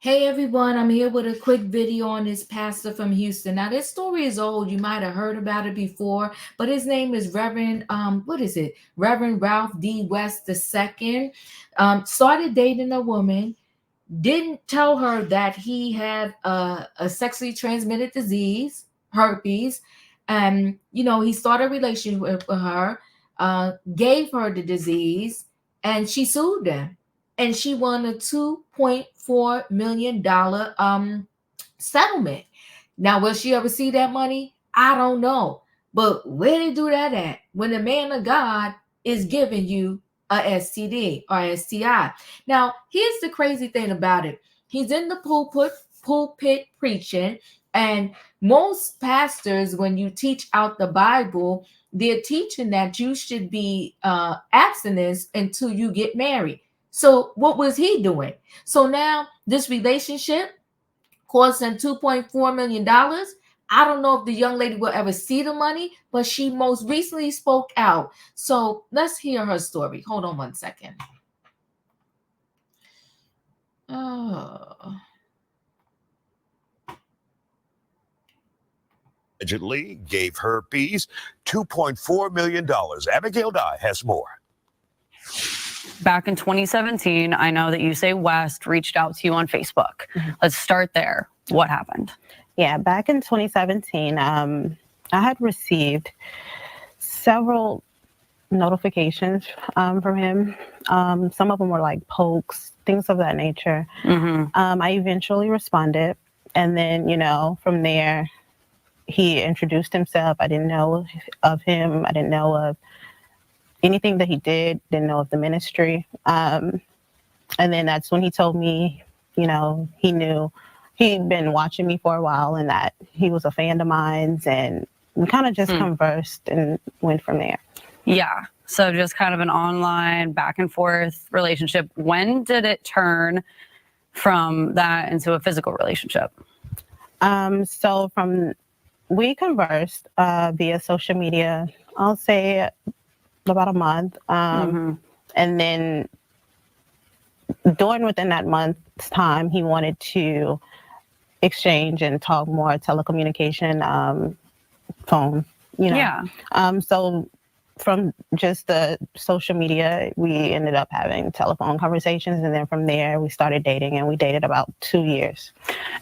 Hey everyone, I'm here with a quick video on this pastor from Houston. Now this story is old. You might have heard about it before, but his name is Reverend Reverend Ralph D. West II. Started dating a woman, didn't tell her that he had a sexually transmitted disease, herpes. And he started a relationship with her, gave her the disease, and she sued him, and she won a $2.4 million settlement. Now, will she ever see that money? I don't know. But where they do that at? When the man of God is giving you a STD or STI. Now, here's the crazy thing about it. He's in the pulpit preaching, and most pastors, when you teach out the Bible, they're teaching that you should be abstinence until you get married. So what was he doing? So now this relationship cost him $2.4 million. I don't know if the young lady will ever see the money, but she most recently spoke out. So let's hear her story. Hold on one second. Oh. Allegedly gave herpes $2.4 million. Abigail Dye has more. Back in 2017, I know that you say West reached out to you on Facebook. Mm-hmm. Let's start there. What happened? Yeah, back in 2017, I had received several notifications from him. Some of them were like pokes, things of that nature. Mm-hmm. I eventually responded. And then, from there, he introduced himself. I didn't know of him. I didn't know of anything that he didn't know of the ministry. And then that's when he told me, he knew he'd been watching me for a while and that he was a fan of mine, and we kind of just conversed and went from there. Yeah. So just kind of an online back and forth relationship. When did it turn from that into a physical relationship? So we conversed via social media, I'll say about a month. And then within that month's time, he wanted to exchange and talk more telecommunication, phone, Yeah. So from just the social media, we ended up having telephone conversations. And then from there, we started dating, and we dated about 2 years.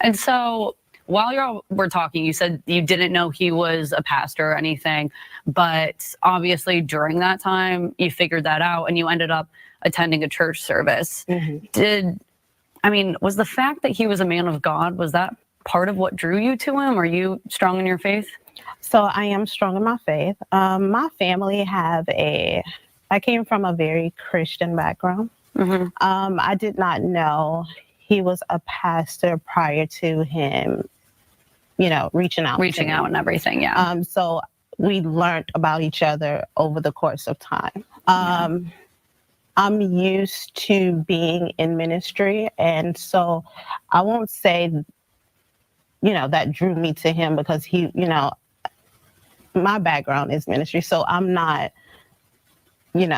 And so while y'all were talking, you said you didn't know he was a pastor or anything, but obviously during that time, you figured that out and you ended up attending a church service. Mm-hmm. Was the fact that he was a man of God, was that part of what drew you to him? Are you strong in your faith? So I am strong in my faith. My family I came from a very Christian background. Mm-hmm. I did not know he was a pastor prior to him, reaching out and everything. Yeah. So we learned about each other over the course of time. I'm used to being in ministry, and so I won't say, that drew me to him because he, my background is ministry, so I'm not, it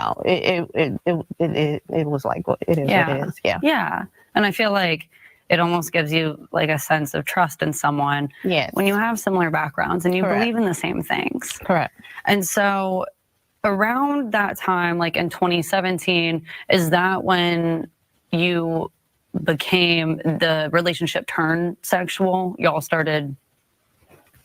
was like what it is. Yeah. What it is. Yeah. Yeah. And I feel like it almost gives you like a sense of trust in someone. Yes. When you have similar backgrounds and you Correct. believe in the same things. Correct. And so around that time, like in 2017, is that when you became, the relationship turned sexual? Y'all started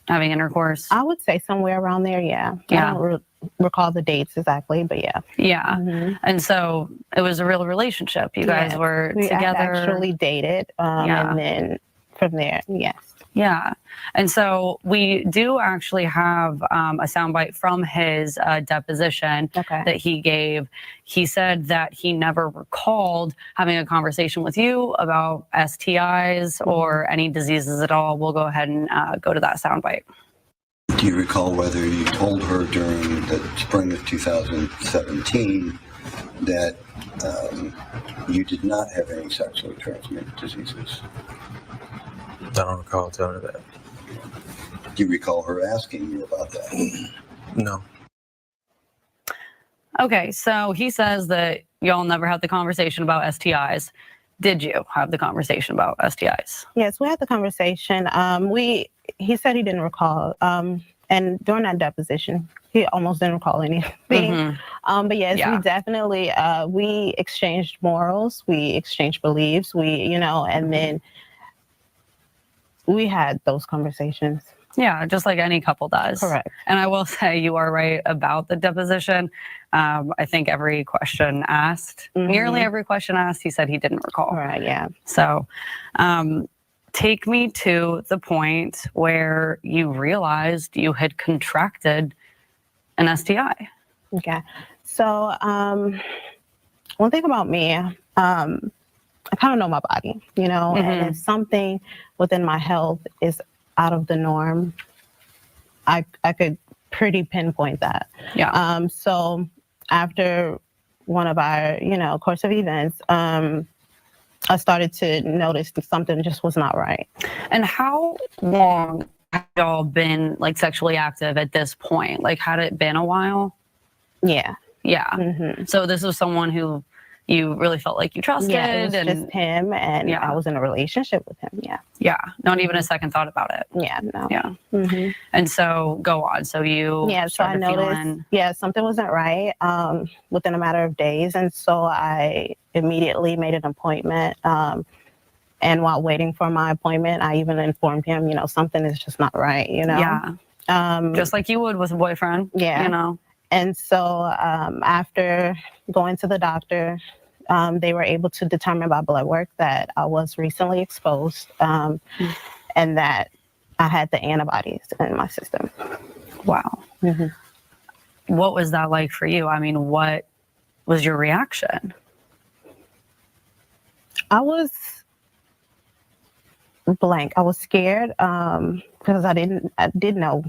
having intercourse? I would say somewhere around there, yeah. Yeah. I don't recall the dates exactly, but yeah. Yeah. Mm-hmm. And so it was a real relationship. You guys were together. We actually dated, and then from there, yes. Yeah. And so we do actually have a soundbite from his deposition that he gave. He said that he never recalled having a conversation with you about STIs or any diseases at all. We'll go ahead and go to that soundbite. Do you recall whether you told her during the spring of 2017 that you did not have any sexually transmitted diseases? I don't recall telling her that. Do you recall her asking you about that? No. Okay, so he says that y'all never had the conversation about STIs. did you have the conversation about STIs? Yes, we had the conversation. He said he didn't recall. And during that deposition, he almost didn't recall anything. Mm-hmm. But yes, Yeah. we definitely, we exchanged morals, we exchanged beliefs, and then we had those conversations. Yeah, just like any couple does. Correct. And I will say you are right about the deposition. I think every question asked, nearly every question asked, he said he didn't recall. Right, yeah. So take me to the point where you realized you had contracted an STI. Okay. So one thing about me, I kind of know my body, and if something within my health is out of the norm, I could pretty pinpoint that. Yeah. So after one of our, course of events, I started to notice that something just was not right. And how long had y'all been like sexually active at this point? Like, had it been a while? Yeah. Yeah. So this was someone who you really felt like you trusted. Yeah, it was and just him, and I was in a relationship with him. Yeah. Yeah. Not even a second thought about it. Yeah. No. Yeah. And so go on. So you so I noticed something wasn't right within a matter of days, and so I immediately made an appointment. And while waiting for my appointment, I even informed him, something is just not right. Yeah. Just like you would with a boyfriend. Yeah. And so after going to the doctor, they were able to determine by blood work that I was recently exposed and that I had the antibodies in my system. Wow. What was that like for you? I mean, what was your reaction? I was blank. I was scared because I didn't know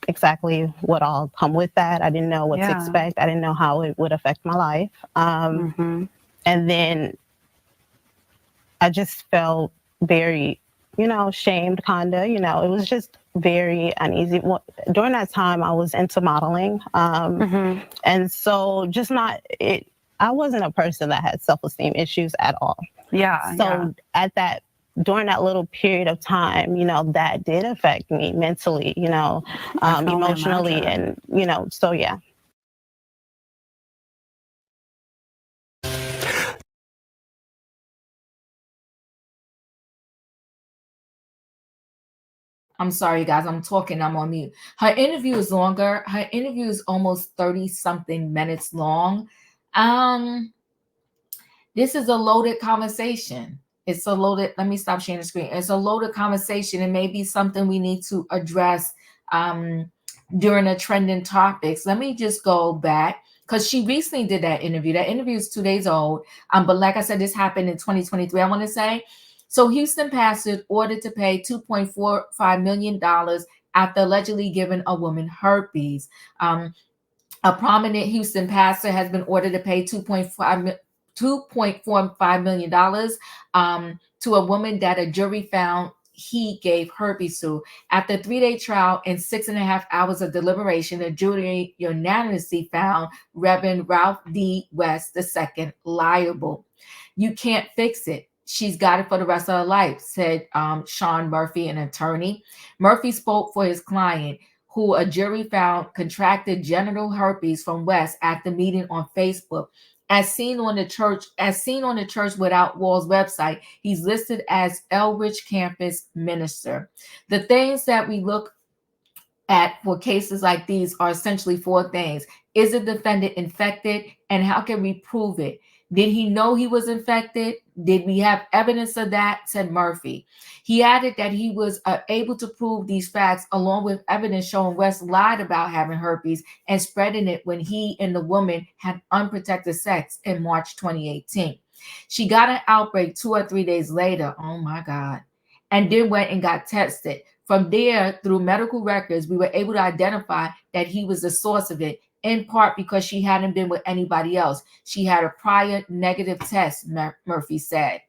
exactly what all come with that. I didn't know what to expect. I didn't know how it would affect my life. And then I just felt very, shamed, kinda. It was just very uneasy. During that time, I was into modeling, and so I wasn't a person that had self-esteem issues at all. Yeah. So during that little period of time, that did affect me mentally, emotionally, and, so yeah. I'm sorry, guys. I'm talking. I'm on mute. Her interview is longer. Her interview is almost 30-something minutes long. This is a loaded conversation. It's a loaded, let me stop sharing the screen. It's a loaded conversation. It may be something we need to address during the trending topics. Let me just go back because she recently did that interview. That interview is 2 days old. But like I said, this happened in 2023, I want to say. So Houston pastor ordered to pay $2.45 million after allegedly giving a woman herpes. A prominent Houston pastor has been ordered to pay $2.45 million to a woman that a jury found he gave herpes to. After a 3-day trial and 6.5 hours of deliberation, the jury unanimously found Reverend Ralph D. West II liable. You can't fix it. She's got it for the rest of her life, said Sean Murphy, an attorney. Murphy spoke for his client, who a jury found contracted genital herpes from West at the meeting on Facebook. As seen on the Church Without Walls website, he's listed as Elbridge campus minister. The things that we look at for cases like these are essentially 4 things. Is the defendant infected, and how can we prove it? Did he know he was infected? Did we have evidence of that? Said Murphy. He added that he was able to prove these facts along with evidence showing West lied about having herpes and spreading it when he and the woman had unprotected sex in March 2018. She got an outbreak 2 or 3 days later. Oh my God. And then went and got tested. From there, through medical records, we were able to identify that he was the source of it, in part because she hadn't been with anybody else. She had a prior negative test, Murphy said.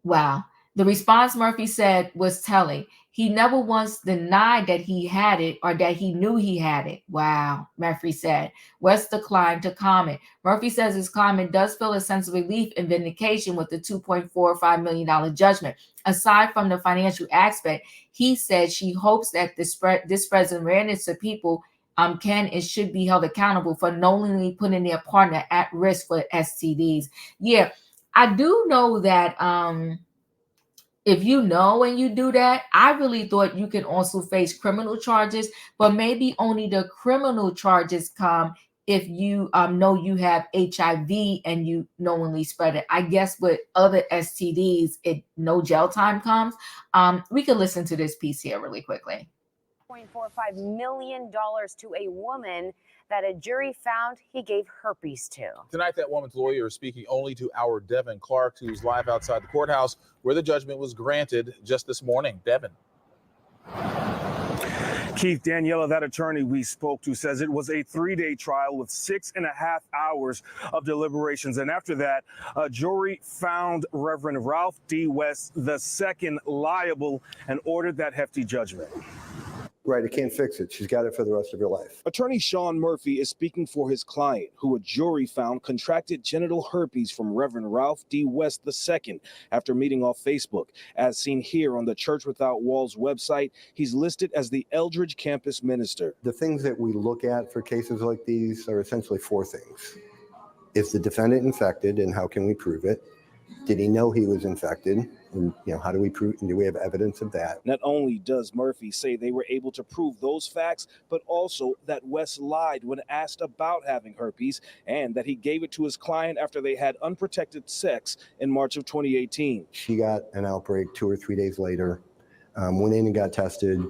Wow. The response, Murphy said, was telling. He never once denied that he had it or that he knew he had it. Wow, Murphy said. West declined to comment. Murphy says his client does feel a sense of relief and vindication with the $2.45 million judgment. Aside from the financial aspect, he said she hopes that this spreads awareness to people can and should be held accountable for knowingly putting their partner at risk for STDs. Yeah, I do know that if you know and you do that, I really thought you can also face criminal charges, but maybe only the criminal charges come if you know you have HIV and you knowingly spread it. I guess with other STDs, no jail time comes. We can listen to this piece here really quickly. $0.45 million to a woman that a jury found he gave herpes to. Tonight, that woman's lawyer is speaking only to our Devin Clark, who's live outside the courthouse where the judgment was granted just this morning. Devin. Keith, Daniela, that attorney we spoke to, says it was a 3-day trial with 6.5 hours of deliberations. And after that, a jury found Reverend Ralph D. West II liable and ordered that hefty judgment. Right, it can't fix it. She's got it for the rest of her life. Attorney Sean Murphy is speaking for his client, who a jury found contracted genital herpes from Reverend Ralph D. West II after meeting off Facebook. As seen here on the Church Without Walls website, he's listed as the Eldridge campus minister. The things that we look at for cases like these are essentially 4 things. Is the defendant infected, and how can we prove it? Did he know he was infected? And, how do we prove, and do we have evidence of that? Not only does Murphy say they were able to prove those facts, but also that West lied when asked about having herpes and that he gave it to his client after they had unprotected sex in March of 2018. She got an outbreak 2 or 3 days later, went in and got tested.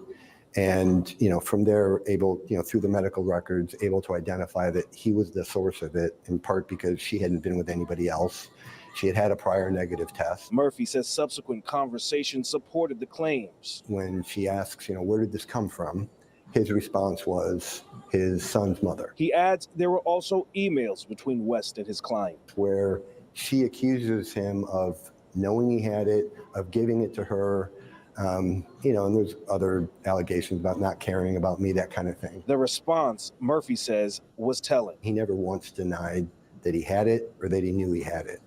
And, from there, able, through the medical records, able to identify that he was the source of it, in part because she hadn't been with anybody else. She had had a prior negative test. Murphy says subsequent conversations supported the claims. When she asks, where did this come from? His response was his son's mother. He adds there were also emails between West and his client, where she accuses him of knowing he had it, of giving it to her, and there's other allegations about not caring about me, that kind of thing. The response, Murphy says, was telling. He never once denied that he had it or that he knew he had it.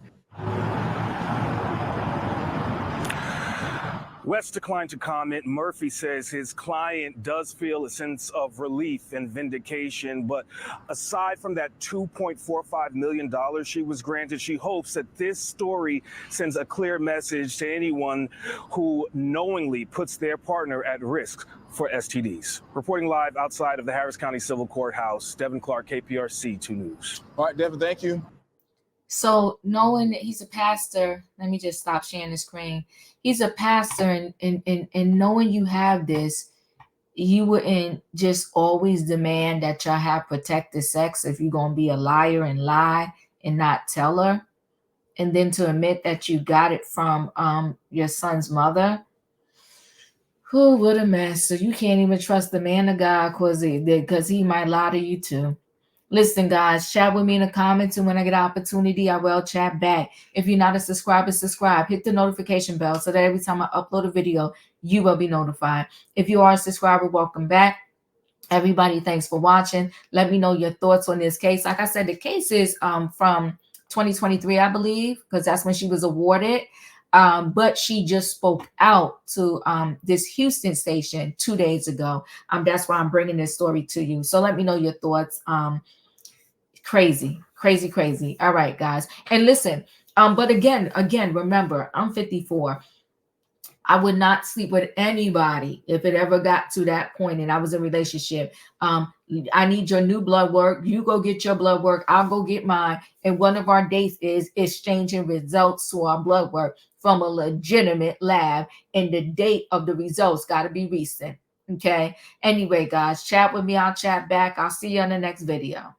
West declined to comment. Murphy says his client does feel a sense of relief and vindication, but aside from that $2.45 million she was granted, she hopes that this story sends a clear message to anyone who knowingly puts their partner at risk for STDs. Reporting live outside of the Harris County Civil Courthouse, Devin Clark, KPRC 2 News. All right, Devin, thank you. So knowing that he's a pastor, let me just stop sharing the screen. He's a pastor, and knowing you have this, you wouldn't just always demand that y'all have protected sex if you're going to be a liar and lie and not tell her. And then to admit that you got it from your son's mother. Who, what a mess. So you can't even trust the man of God because he might lie to you too. Listen, guys, chat with me in the comments, and when I get an opportunity, I will chat back. If you're not a subscriber, subscribe. Hit the notification bell so that every time I upload a video, you will be notified. If you are a subscriber, welcome back. Everybody, thanks for watching. Let me know your thoughts on this case. Like I said, the case is from 2023, I believe, because that's when she was awarded. But she just spoke out to this Houston station 2 days ago. That's why I'm bringing this story to you. So let me know your thoughts. Crazy. All right, guys. And listen, but again, remember, I'm 54. I would not sleep with anybody if it ever got to that point and I was in a relationship. I need your new blood work. You go get your blood work. I'll go get mine. And one of our dates is exchanging results to our blood work from a legitimate lab. And the date of the results got to be recent. Okay. Anyway, guys, chat with me. I'll chat back. I'll see you on the next video.